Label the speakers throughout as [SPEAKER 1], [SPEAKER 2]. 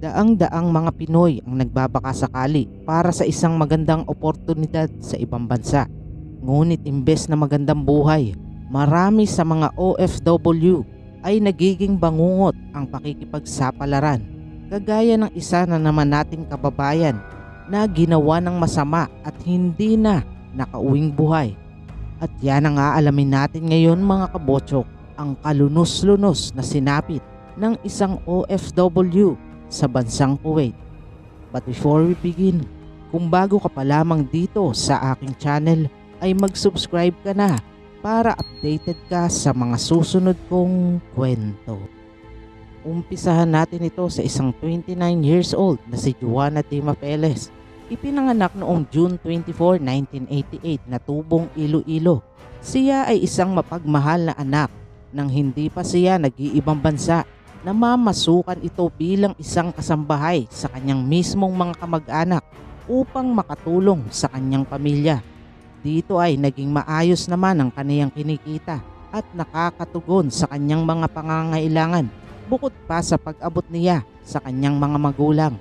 [SPEAKER 1] Daang-daang mga Pinoy ang nagbabakasakali para sa isang magandang oportunidad sa ibang bansa. Ngunit imbes na magandang buhay, marami sa mga OFW ay nagiging bangungot ang pakikipagsapalaran. Kagaya ng isa na naman nating kababayan na ginawa ng masama at hindi na nakauwing buhay. At yan ang aalamin natin ngayon mga kabotsok, ang kalunos-lunos na sinapit ng isang OFW sa bansang Kuwait. But before we begin, kung bago ka pa lamang dito sa aking channel ay mag-subscribe ka na para updated ka sa mga susunod kong kwento. Umpisahan natin ito sa isang 29 years old na si Juana de Mapeles. Ipinanganak noong June 24, 1988 na Tubong, Iloilo. Siya ay isang mapagmahal na anak nang hindi pa siya nag-iibang bansa. Namamasukan ito bilang isang kasambahay sa kanyang mismong mga kamag-anak upang makatulong sa kanyang pamilya. Dito ay naging maayos naman ang kaniyang kinikita at nakakatugon sa kanyang mga pangangailangan bukod pa sa pag-abot niya sa kanyang mga magulang.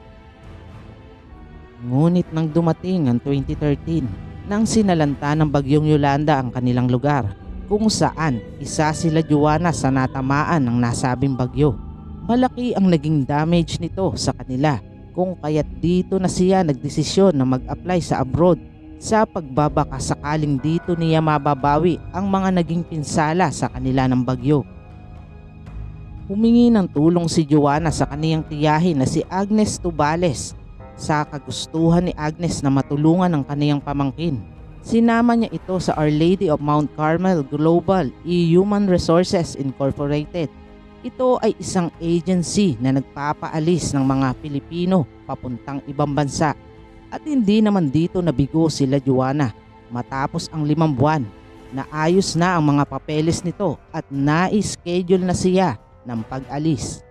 [SPEAKER 1] Ngunit nang dumating ang 2013, nang sinalanta ng bagyong Yolanda ang kanilang lugar, kung saan isa sila Juana sa natamaan ng nasabing bagyo. Malaki ang naging damage nito sa kanila kung kaya't dito na siya nagdesisyon na mag-apply sa abroad sa pagbabaka sakaling dito niya mababawi ang mga naging pinsala sa kanila ng bagyo. Humingi ng tulong si Juana sa kaniyang tiyahin na si Agnes Tubales sa kagustuhan ni Agnes na matulungan ang kaniyang pamangkin. Sinama niya ito sa Our Lady of Mount Carmel Global Human Resources Incorporated. Ito ay isang agency na nagpapaalis ng mga Pilipino papuntang ibang bansa. At hindi naman dito nabigo sila Juana. Matapos ang 5 buwan, naayos na ang mga papeles nito at na-schedule na siya ng pag-alis.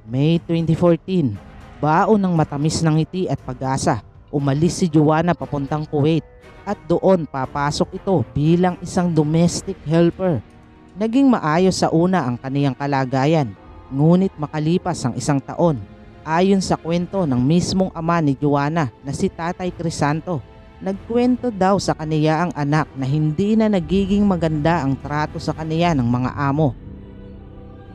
[SPEAKER 1] May 2014, baon ng matamis ng ngiti at pag-asa, umalis si Juana papuntang Kuwait at doon papasok ito bilang isang domestic helper. Naging maayos sa una ang kaniyang kalagayan, ngunit makalipas ang 1 taon, ayon sa kwento ng mismong ama ni Juana na si Tatay Crisanto, nagkwento daw sa kaniya ang anak na hindi na nagiging maganda ang trato sa kaniya ng mga amo.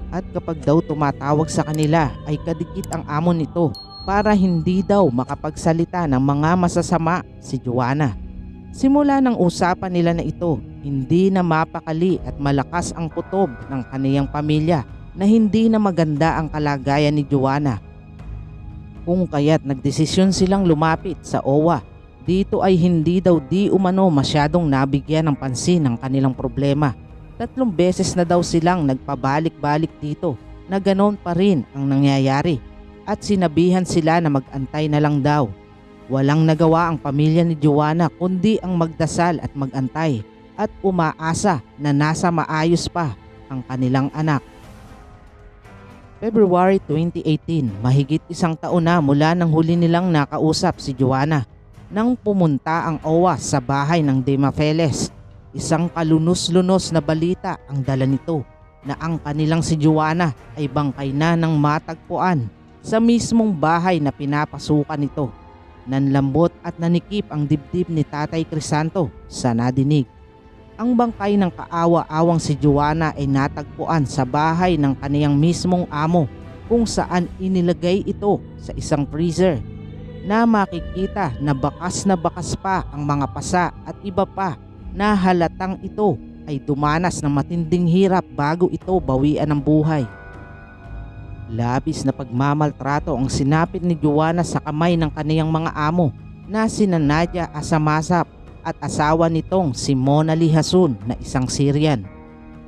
[SPEAKER 1] At kapag daw tumatawag sa kanila ay kadikit ang amo nito para hindi daw makapagsalita ng mga masasama si Juana. Simula ng usapan nila na ito, hindi na mapakali at malakas ang kutob ng kaniyang pamilya na hindi na maganda ang kalagayan ni Juana. Kung kaya't nagdesisyon silang lumapit sa OWA. Dito ay hindi daw di umano masyadong nabigyan ng pansin ang kanilang problema. 3 beses na daw silang nagpabalik-balik dito na ganon pa rin ang nangyayari at sinabihan sila na mag-antay na lang daw. Walang nagawa ang pamilya ni Juana kundi ang magdasal at magantay at umaasa na nasa maayos pa ang kanilang anak. February 2018, mahigit 1 taon na mula nang huli nilang nakausap si Juana nang pumunta ang OWA sa bahay ng De Mapeles. Isang kalunos-lunos na balita ang dala nito na ang kanilang si Juana ay bangkay na ng matagpuan sa mismong bahay na pinapasukan nito. Nanlambot at nanikip ang dibdib ni Tatay Crisanto sa nadinig. Ang bangkay ng kaawa-awang si Juana ay natagpuan sa bahay ng kaniyang mismong amo kung saan inilagay ito sa isang freezer na makikita na bakas pa ang mga pasa at iba pa na halatang ito ay dumanas ng matinding hirap bago ito bawian ng buhay. Labis na pagmamaltrato ang sinapit ni Juana sa kamay ng kaniyang mga amo na sina Nadia Asamasap at asawa nitong si Mona Lee Hasun na isang Syrian.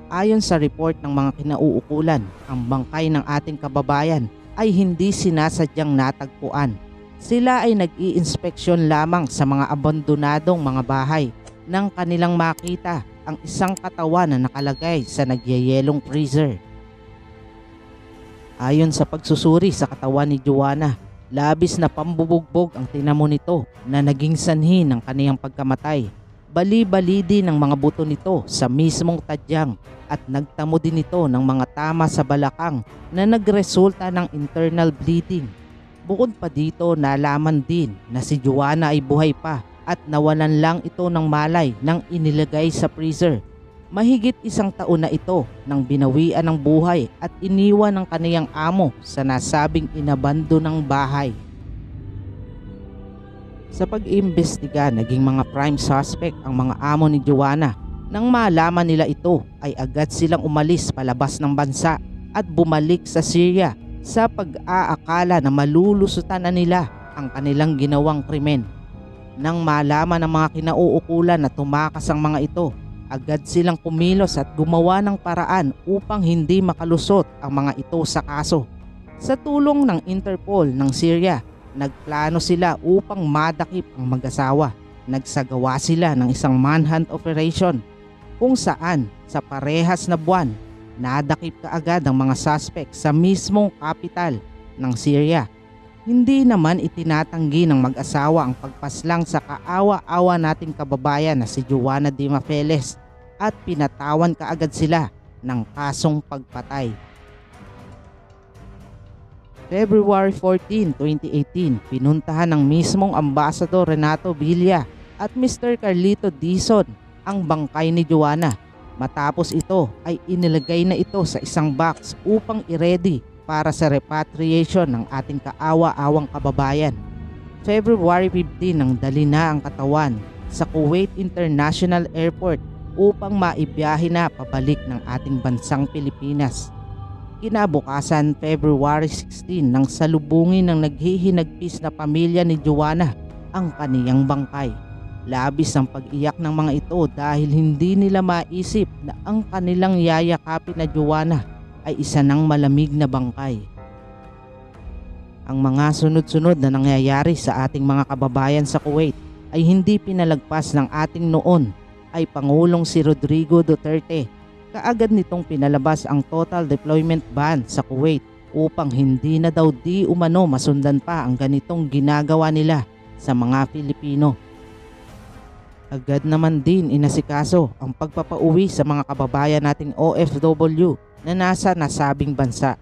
[SPEAKER 1] Ayon sa report ng mga kinauukulan, ang bangkay ng ating kababayan ay hindi sinasadyang natagpuan. Sila ay nag-i-inspeksyon lamang sa mga abandonadong mga bahay nang kanilang makita ang isang katawan na nakalagay sa nagyayelong freezer. Ayon sa pagsusuri sa katawan ni Juana, labis na pambubugbog ang tinamo nito na naging sanhi ng kaniyang pagkamatay. Bali-bali din ang mga buto nito sa mismong tadyang at nagtamo din ito ng mga tama sa balakang na nagresulta ng internal bleeding. Bukod pa dito, nalaman din na si Joanna ay buhay pa at nawalan lang ito ng malay nang inilagay sa freezer. Mahigit 1 taon na ito nang binawian ng buhay at iniwan ng kaniyang amo sa nasabing inabandonang bahay. Sa pag-iimbestiga, naging mga prime suspect ang mga amo ni Joanna. Nang malaman nila ito ay agad silang umalis palabas ng bansa at bumalik sa Syria sa pag-aakala na malulusutan na nila ang kanilang ginawang krimen. Nang malaman ng mga kinauukulan na tumakas ang mga ito, agad silang kumilos at gumawa ng paraan upang hindi makalusot ang mga ito sa kaso. Sa tulong ng Interpol ng Syria, nagplano sila upang madakip ang mag-asawa. Nagsagawa sila ng isang manhunt operation kung saan sa parehas na buwan, nadakip kaagad ang mga suspect sa mismong kapital ng Syria. Hindi naman itinatanggi ng mag-asawa ang pagpaslang sa kaawa-awa nating kababayan na si Joanna de Mafeles at pinatawan kaagad sila ng kasong pagpatay. February 14, 2018, pinuntahan ng mismong Ambassador Renato Villa at Mr. Carlito Dizon ang bangkay ni Joanna. Matapos ito ay inilagay na ito sa isang box upang i-ready para sa repatriation ng ating kaawa-awang kababayan. February 15 nang dali na ang katawan sa Kuwait International Airport upang maibiyahe na pabalik ng ating bansang Pilipinas. Kinabukasan, February 16 nang salubungin ng naghihinagpis na pamilya ni Joanna ang kaniyang bangkay. Labis ang pag-iyak ng mga ito dahil hindi nila maisip na ang kanilang yayakapin na Joanna ay isa ng malamig na bangkay. Ang mga sunod-sunod na nangyayari sa ating mga kababayan sa Kuwait ay hindi pinalagpas ng ating noon ay Pangulong si Rodrigo Duterte. Kaagad nitong pinalabas ang total deployment ban sa Kuwait upang hindi na daw di umano masundan pa ang ganitong ginagawa nila sa mga Pilipino. Agad naman din inasikaso ang pagpapauwi sa mga kababayan nating OFW na nasa nasabing bansa.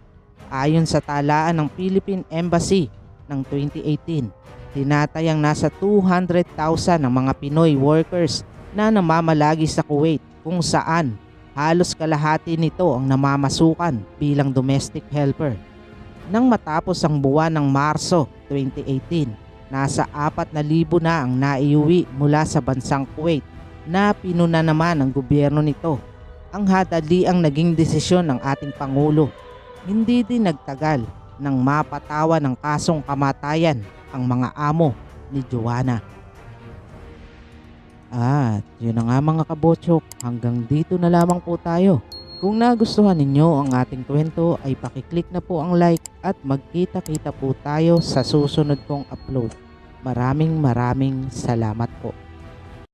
[SPEAKER 1] Ayon sa talaan ng Philippine Embassy ng 2018, tinatayang nasa 200,000 ang mga Pinoy workers na namamalagi sa Kuwait kung saan halos kalahati nito ang namamasukan bilang domestic helper. Nang matapos ang buwan ng Marso 2018, nasa 4,000 na ang naiuwi mula sa bansang Kuwait na pinuna naman ng gobyerno nito. Ang hadaliang naging desisyon ng ating Pangulo. Hindi din nagtagal nang mapatawa ng kasong kamatayan ang mga amo ni Joanna. At yun na nga mga kabotsok, hanggang dito na lamang po tayo. Kung nagustuhan ninyo ang ating kwento ay pakiclick na po ang like at magkita-kita po tayo sa susunod kong upload. Maraming salamat po.